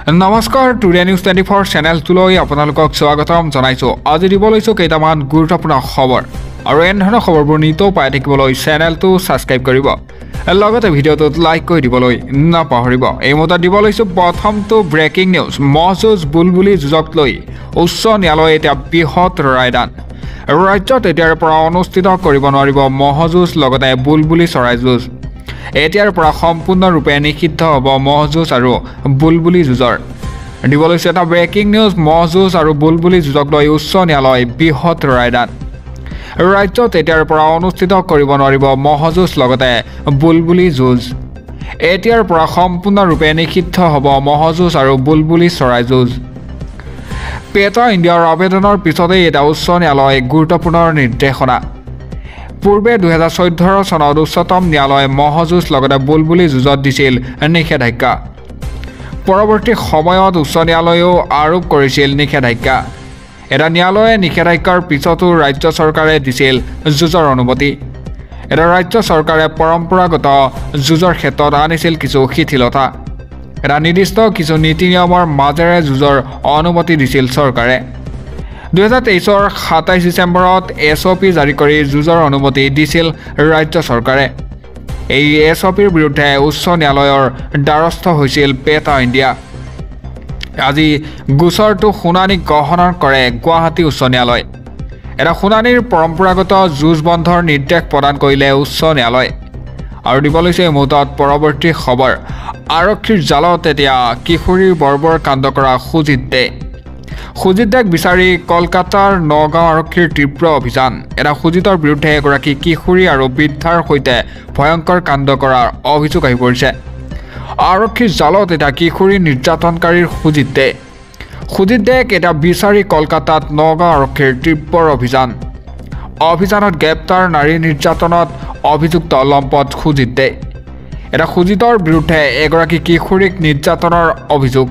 নমস্কাৰ today news 24 চেনেলটোলৈ আপোনালোকক স্বাগতম জনাইছো। আজি দিব লৈছো কেইটামান গুৰুত্বপূৰ্ণ খবৰ আৰু এনেধৰণৰ খবৰবোৰ নিতৌ পাই থাকিবলৈ চেনেলটো সাবস্ক্ৰাইব কৰিব। লগতে ভিডিঅ'টোত লাইক কৰি দিবলৈ নাপাহৰিব। এই মুহূৰ্তত দিব লৈছো প্ৰথমটো ব্ৰেকিং নিউজ। মহযুঁজ বুলবুলি যুঁজক লৈ উচ্চ ন্যায়ালয়ে এতিয়া বৃহৎ ৰায়দান। ৰাজ্যত এতিয়াৰ পৰা অনুষ্ঠিত কৰিব নোৱাৰিব মহযুঁজ লগতে বুলবুলি চৰাই যুঁজ। এতিয়াৰ পৰা সম্পূৰ্ণৰূপে নিষিদ্ধ হ'ব মহযুঁজ আৰু বুলবুলি যুঁজৰ। দিব লৈছে এটা ব্ৰেকিং নিউজ। মহযুঁজ আৰু বুলবুলি যুঁজক লৈ উচ্চ ন্যায়ালয় বৃহৎ ৰায়দান। ৰাজ্যত এতিয়াৰ পৰা অনুষ্ঠিত কৰিব নোৱাৰিব মহযুঁজ লগতে বুলবুলি যুঁজ। এতিয়াৰ পৰা সম্পূৰ্ণৰূপে নিষিদ্ধ হ'ব মহযুঁজ আৰু বুলবুলি চৰাই যুঁজ। পেটা ইণ্ডিয়াৰ আবেদনৰ পিছতেই এটা উচ্চ ন্যায়ালয়ে গুৰুত্বপূৰ্ণ নিৰ্দেশনা। পূৰ্বে 2014 চনত উচ্চতম ন্যায়ালয়ে মহযুঁজ লগতে বুলবুলি যুঁজত দিছিল নিষেধাজ্ঞা। পৰৱৰ্তী সময়ত উচ্চ ন্যায়ালয়েও আৰোপ কৰিছিল নিষেধাজ্ঞা। এটা ন্যায়ালয়ে নিষেধাজ্ঞাৰ পিছতো ৰাজ্য চৰকাৰে দিছিল যুঁজৰ অনুমতি। এটা ৰাজ্য চৰকাৰে পৰম্পৰাগত যুঁজৰ ক্ষেত্ৰত আনিছিল কিছু শিথিলতা। এটা নিৰ্দিষ্ট কিছু নীতি নিয়মৰ মাজেৰে যুঁজৰ অনুমতি দিছিল চৰকাৰে। 2023 27 ডিচেম্বৰত SOP জাৰি কৰি যুঁজৰ অনুমতি দিছিল ৰাজ্য চৰকাৰে। এই SOPৰ বিৰুদ্ধে উচ্চ ন্যায়ালয়ৰ দ্বাৰস্থ হৈছিল পেটা ইণ্ডিয়া। আজি গোচৰটো শুনানি গ্ৰহণ কৰে গুৱাহাটী উচ্চ ন্যায়ালয়। এটা শুনানিৰ পৰম্পৰাগত যুঁজ বন্ধৰ নিৰ্দেশ প্ৰদান কৰিলে উচ্চ ন্যায়ালয়। আৰু দিব লৈছে এই মুহূৰ্তত পৰৱৰ্তী খবৰ। আৰক্ষীৰ জালত এতিয়া কিশোৰীৰ বৰ্বৰ কাণ্ড কৰা সুজিত দেক বিচাৰি কলকাতাৰ নগাঁও আৰক্ষীৰ তীব্ৰ অভিযান। এটা সুজিতৰ বিৰুদ্ধে এগৰাকী কিশোৰী আৰু বৃদ্ধাৰ সৈতে ভয়ংকৰ কাণ্ড কৰাৰ অভিযোগ আহি পৰিছে। আৰক্ষীৰ জালত এটা কিশোৰী নিৰ্যাতনকাৰীৰ সুজিত দেক এটা বিচাৰি কলকাতাত নগাঁও আৰক্ষীৰ তীব্ৰ অভিযানত গ্ৰেপ্তাৰ নাৰী নিৰ্যাতনত অভিযুক্ত লম্পট সুজিত দে। এটা সুজিতৰ বিৰুদ্ধে এগৰাকী কিশোৰীক নিৰ্যাতনৰ অভিযোগ।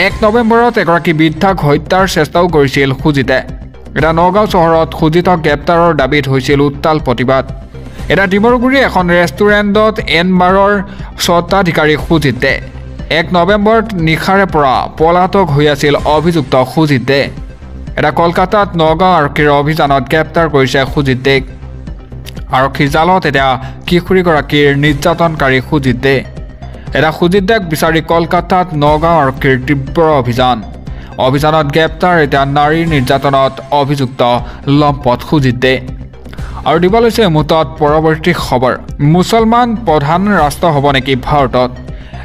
1 নৱেম্বৰত এগৰাকী বৃদ্ধাক হত্যাৰ চেষ্টাও কৰিছিল সুজিতে। এটা নগাঁও চহৰত সুজিতক গ্ৰেপ্তাৰৰ দাবীত হৈছিল উত্তাল প্ৰতিবাদ। এটা ডিমৰুগুৰি এখন ৰেষ্টুৰেণ্টত এনবাৰৰ স্বত্বাধিকাৰী সুজিত দে। 1 নৱেম্বৰত নিশাৰে পৰা পলাতক হৈ আছিল অভিযুক্ত সুজিত দে। এটা কলকাতাত নগাঁও আৰক্ষীৰ অভিযানত গ্ৰেপ্তাৰ কৰিছে সুজিত দেক। আৰক্ষীৰ জালত এতিয়া কিশোৰীগৰাকীৰ নিৰ্যাতনকাৰী সুজিত দে। এটা সুজিত দেক বিচাৰি কলকাতাত নগাঁও আৰক্ষীৰ তীব্ৰ অভিযানত গ্ৰেপ্তাৰ এতিয়া নাৰীৰ নিৰ্যাতনত অভিযুক্ত লম্পট সুজিত দে। আৰু দিব লৈছে মুহূৰ্তত পৰৱৰ্তী খবৰ। মুছলমান প্ৰধান ৰাষ্ট্ৰ হ'ব নেকি ভাৰতত?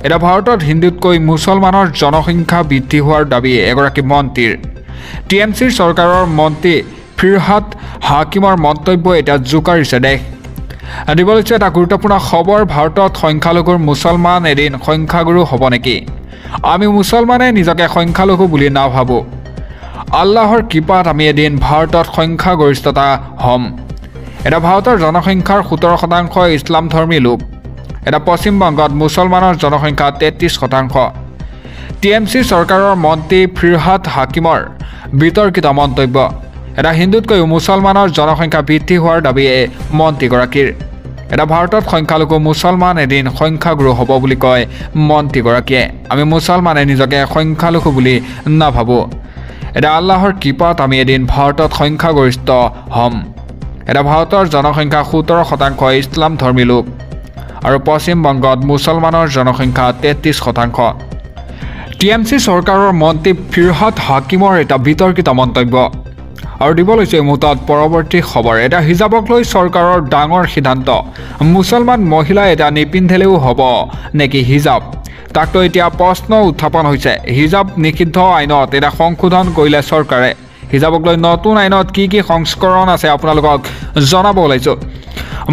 এতিয়া ভাৰতত হিন্দুতকৈ মুছলমানৰ জনসংখ্যা বৃদ্ধি হোৱাৰ দাবী এগৰাকী মন্ত্ৰীৰ। TMCৰ চৰকাৰৰ মন্ত্ৰী ফিৰহাদ হাকিমৰ মন্তব্য এতিয়া জোকাৰিছে দেশ। দিব লৈছে এটা গুৰুত্বপূৰ্ণ খবৰ। ভাৰতত সংখ্যালঘুৰ মুছলমান এদিন সংখ্যাগুৰু হ'ব নেকি? আমি মুছলমানে নিজকে সংখ্যালঘু বুলি নাভাবোঁ। আল্লাহৰ কৃপাত আমি এদিন ভাৰতত সংখ্যাগৰিষ্ঠতা হ'ম। এটা ভাৰতৰ জনসংখ্যাৰ 17% ইছলাম ধৰ্মী লোক। এটা পশ্চিমবংগত মুছলমানৰ জনসংখ্যা 33%। TMC চৰকাৰৰ মন্ত্ৰী ফিৰহাদ হাকিমৰ বিতৰ্কিত মন্তব্য। এটা হিন্দুতকৈও মুছলমানৰ জনসংখ্যা বৃদ্ধি হোৱাৰ দাবীয়ে মন্ত্ৰীগৰাকীৰ। এটা ভাৰতত সংখ্যালঘু মুছলমান এদিন সংখ্যাগুৰু হ'ব বুলি কয় মন্ত্ৰীগৰাকীয়ে। আমি মুছলমানে নিজকে সংখ্যালঘু বুলি নাভাবোঁ। এটা আল্লাহৰ কৃপাত আমি এদিন ভাৰতত সংখ্যাগৰিষ্ঠ হ'ম। এটা ভাৰতৰ জনসংখ্যা 17% ইছলাম ধৰ্মী লোক আৰু পশ্চিমবংগত মুছলমানৰ জনসংখ্যা 33%। TMC চৰকাৰৰ মন্ত্ৰী ফিৰহাদ হাকিমৰ এটা বিতৰ্কিত মন্তব্য। আৰু দিব লৈছে মুহূৰ্তত পৰৱৰ্তী খবৰ। এটা হিজাবক লৈ চৰকাৰৰ ডাঙৰ সিদ্ধান্ত। মুছলমান মহিলাই এটা নিপিন্ধিলেও হ'ব নেকি হিজাব? তাকতো এতিয়া প্ৰশ্ন উত্থাপন হৈছে। হিজাব নিষিদ্ধ আইনত এটা সংশোধন কৰিলে চৰকাৰে। হিজাবক লৈ নতুন আইনত কি সংস্কৰণ আছে আপোনালোকক জনাব ওলাইছোঁ।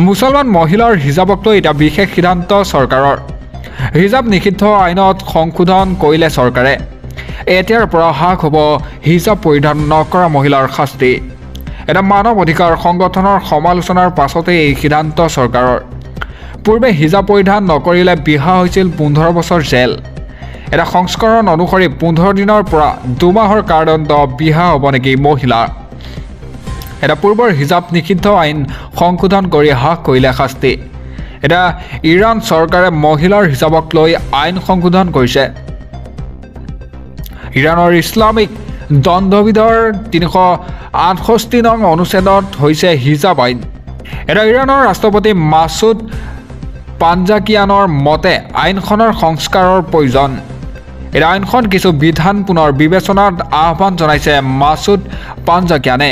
মুছলমান মহিলাৰ হিজাবক লৈ এটা বিশেষ সিদ্ধান্ত চৰকাৰৰ। হিজাব নিষিদ্ধ আইনত সংশোধন কৰিলে চৰকাৰে। এতিয়াৰ পৰা হ্ৰাস হ'ব হিজাব পৰিধান নকৰা মহিলাৰ শাস্তি। এটা মানৱ অধিকাৰ সংগঠনৰ সমালোচনাৰ পাছতে এই সিদ্ধান্ত চৰকাৰৰ। পূৰ্বে হিজাব পৰিধান নকৰিলে বিহা হৈছিল 15 বছৰ জেল। এটা সংস্কৰণ অনুসৰি 15 দিনৰ পৰা 2 মাহৰ কাৰাদণ্ড বিহা হ'ব নেকি মহিলা? এটা পূৰ্বৰ হিজাব নিষিদ্ধ আইন সংশোধন কৰি হ্ৰাস কৰিলে শাস্তি। এটা ইৰাণ চৰকাৰে মহিলাৰ হিজাবক লৈ আইন সংশোধন কৰিছে। ইৰাণৰ ইছলামিক দণ্ডবিধৰ 368 নং অনুচ্ছেদত হৈছে হিজাব আইন। এতিয়া ইৰাণৰ ৰাষ্ট্ৰপতি মাছুদ পাঞ্জাকিয়ানৰ মতে আইনখনৰ সংস্কাৰৰ প্ৰয়োজন। এই আইনখন কিছু বিধান পুনৰ বিবেচনাত আহ্বান জনাইছে মাছুদ পাঞ্জাকিয়ানে।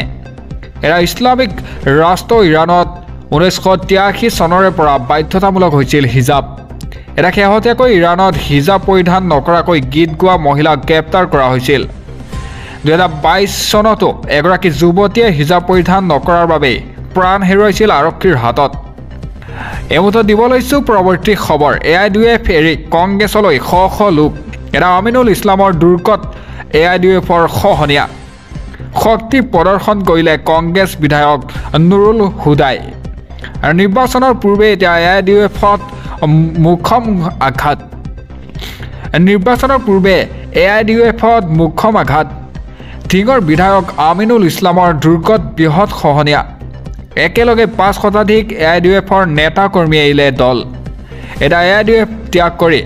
এৰা ইছলামিক ৰাষ্ট্ৰ ইৰাণত 1983 চনৰে পৰা বাধ্যতামূলক হৈছিল হিজাব। এটা শেহতীয়াকৈ ইৰাণত হিজাব পৰিধান নকৰাকৈ গীত গোৱা মহিলাক গ্ৰেপ্তাৰ কৰা হৈছিল। 2022 চনতো এগৰাকী যুৱতীয়ে হিজাব পৰিধান নকৰাৰ বাবে প্ৰাণ হেৰুৱাইছিল আৰক্ষীৰ হাতত। এইমতে দিব লৈছোঁ পৰৱৰ্তী খবৰ। AIUDF এৰি কংগ্ৰেছলৈ শ শ লোক। এটা আমিনুল ইছলামৰ দুৰ্গত AIUDFৰ খহনীয়া শক্তি প্ৰদৰ্শন কৰিলে কংগ্ৰেছ বিধায়ক নুৰুল হুদাই। আৰু নিৰ্বাচনৰ পূৰ্বে এতিয়া AIUDFত মুখ্যম আঘাত। নিৰ্বাচনৰ পূৰ্বে AIUDFত মুখ্যম আঘাত। ধিঙৰ বিধায়ক আমিনুল ইছলামৰ দুৰ্গত বৃহৎ খহনীয়া। একেলগে 5 শতাধিক AIUDFৰ নেতা কৰ্মী এৰিলে দল। এটা AIUDF ত্যাগ কৰি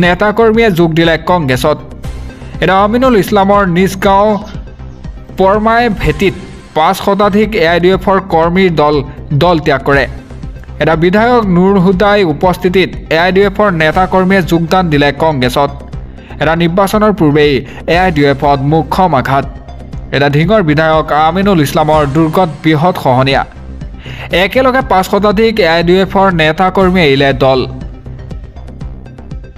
নেতা কৰ্মীয়ে যোগ দিলে কংগ্ৰেছত। এটা আমিনুল ইছলামৰ নিজ গাঁও পৰমাই ভেটিত 5 শতাধিক AIUDFৰ কৰ্মীৰ দল ত্যাগ কৰে। এটা বিধায়ক নুৰুল হুদাই উপস্থিতিত AIUDFৰ নেতা কৰ্মীয়ে যোগদান দিলে কংগ্ৰেছত। এটা নিৰ্বাচনৰ পূৰ্বেই AIUDFত মুখ্যম আঘাত। এটা ধিঙৰ বিধায়ক আমিনুল ইছলামৰ দুৰ্গত বৃহৎ খহনীয়া। একেলগে 5 শতাধিক AIUDFৰ নেতা কৰ্মী এৰিলে দল।